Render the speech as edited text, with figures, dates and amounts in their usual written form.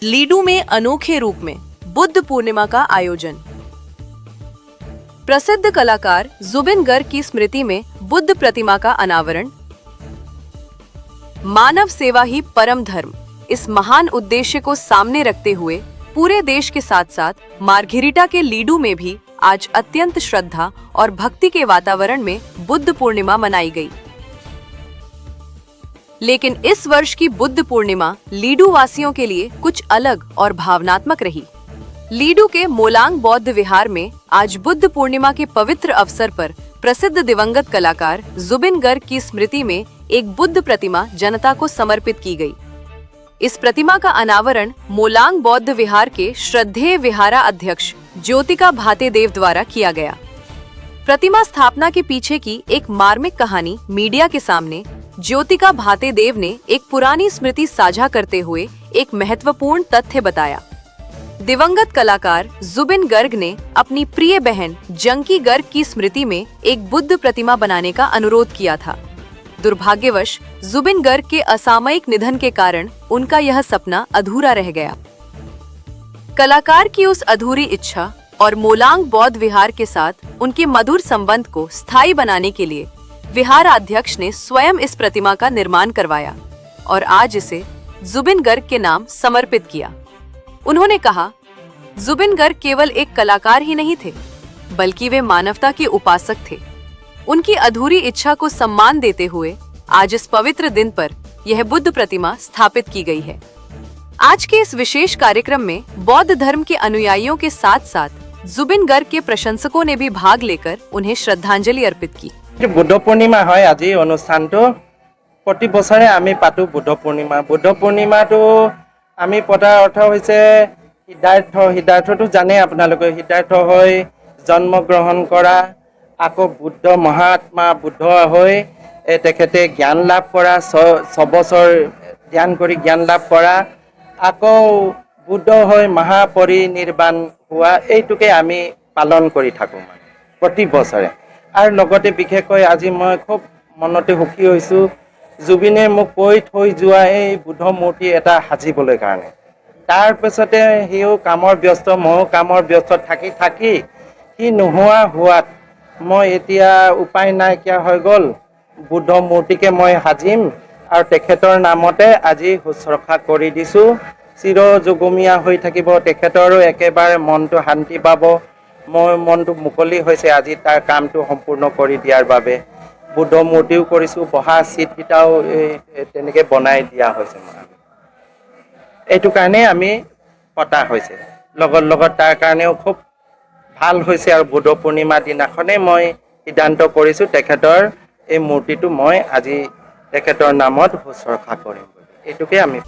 लीडू में अनोखे रूप में बुद्ध पूर्णिमा का आयोजन। प्रसिद्ध कलाकार जुबिन गर्ग की स्मृति में बुद्ध प्रतिमा का अनावरण। मानव सेवा ही परम धर्म, इस महान उद्देश्य को सामने रखते हुए पूरे देश के साथ साथ मार्घेरिटा के लीडू में भी आज अत्यंत श्रद्धा और भक्ति के वातावरण में बुद्ध पूर्णिमा मनाई गई। लेकिन इस वर्ष की बुद्ध पूर्णिमा लीडू वासियों के लिए कुछ अलग और भावनात्मक रही। लीडू के मोलांग बौद्ध विहार में आज बुद्ध पूर्णिमा के पवित्र अवसर पर प्रसिद्ध दिवंगत कलाकार जुबिन गर्ग की स्मृति में एक बुद्ध प्रतिमा जनता को समर्पित की गई। इस प्रतिमा का अनावरण मोलांग बौद्ध विहार के श्रद्धेय विहारा अध्यक्ष ज्योतिका भातेदेव द्वारा किया गया। प्रतिमा स्थापना के पीछे की एक मार्मिक कहानी मीडिया के सामने ज्योतिका भातेदेव ने एक पुरानी स्मृति साझा करते हुए एक महत्वपूर्ण तथ्य बताया। दिवंगत कलाकार जुबिन गर्ग ने अपनी प्रिय बहन जंकी गर्ग की स्मृति में एक बुद्ध प्रतिमा बनाने का अनुरोध किया था। दुर्भाग्यवश जुबिन गर्ग के असामयिक निधन के कारण उनका यह सपना अधूरा रह गया। कलाकार की उस अधूरी इच्छा और मोलांग बौद्ध विहार के साथ उनके मधुर संबंध को स्थायी बनाने के लिए विहार अध्यक्ष ने स्वयं इस प्रतिमा का निर्माण करवाया और आज इसे जुबिन गर्ग के नाम समर्पित किया। उन्होंने कहा, जुबिन गर्ग केवल एक कलाकार ही नहीं थे, बल्कि वे मानवता के उपासक थे। उनकी अधूरी इच्छा को सम्मान देते हुए आज इस पवित्र दिन पर यह बुद्ध प्रतिमा स्थापित की गई है। आज के इस विशेष कार्यक्रम में बौद्ध धर्म के अनुयायियों के साथ साथ जुबिन गर्ग के प्रशंसकों ने भी भाग लेकर उन्हें श्रद्धांजलि अर्पित की। बुद्ध पूर्णिमा है आज अनुष्ठान तो प्रति बछरे आमी पातो बुद्ध पूर्णिमा तो आमी पतार अर्थ होइसे हृदयार्थ तो जाने आपनालोके हृदयार्थ होय जन्म ग्रहण करा आको बुद्ध महात्मा बुद्ध होय तेखेते ज्ञान लाभ करा 6 बछर ध्यान करी ज्ञान लाभ करा आको बुद्ध होय महापरिनिर्वाण हुआ एइटुके आमी पालन करी थाको प्रति बछरे। और लगते विशेषকৈ আজি मैं खूब मनते सुखी হৈছো जुबिने মোক কৈ থৈ যোৱা এই বুদ্ধ মূৰ্তি এটা সাজিবলৈ কাৰণে। তাৰ পিছতে হিও কামৰ ব্যস্ত ময়ো কামৰ ব্যস্ত থাকি থাকি সি নোহোৱা হোৱাত মই এতিয়া উপায় নাইকিয়া হৈ গ'ল বুদ্ধ মূৰ্তিকে মই সাজিম আৰু তেখেতৰ নামতে আজি শুশ্ৰূষা কৰি দিছোঁ। চিৰ যুগমীয়া হৈ থাকিব, তেখেতৰো একেবাৰে মনটো শান্তি পাব। মই মনটো মুকলি হৈছে আজি তাৰ কামটো সম্পূৰ্ণ কৰি দিয়াৰ বাবে। বুদ্ধ মূৰ্তিও কৰিছোঁ, বহা চিটকেইটাও তেনেকৈ বনাই দিয়া হৈছে। এইটো কাৰণে আমি পতা হৈছে লগত তাৰ কাৰণেও খুব ভাল হৈছে আৰু বুদ্ধ পূৰ্ণিমাৰ দিনাখনেই মই সিদ্ধান্ত কৰিছোঁ তেখেতৰ এই মূৰ্তিটো মই আজি তেখেতৰ নামত শুশ্ৰূষা কৰিম। এইটোকে আমি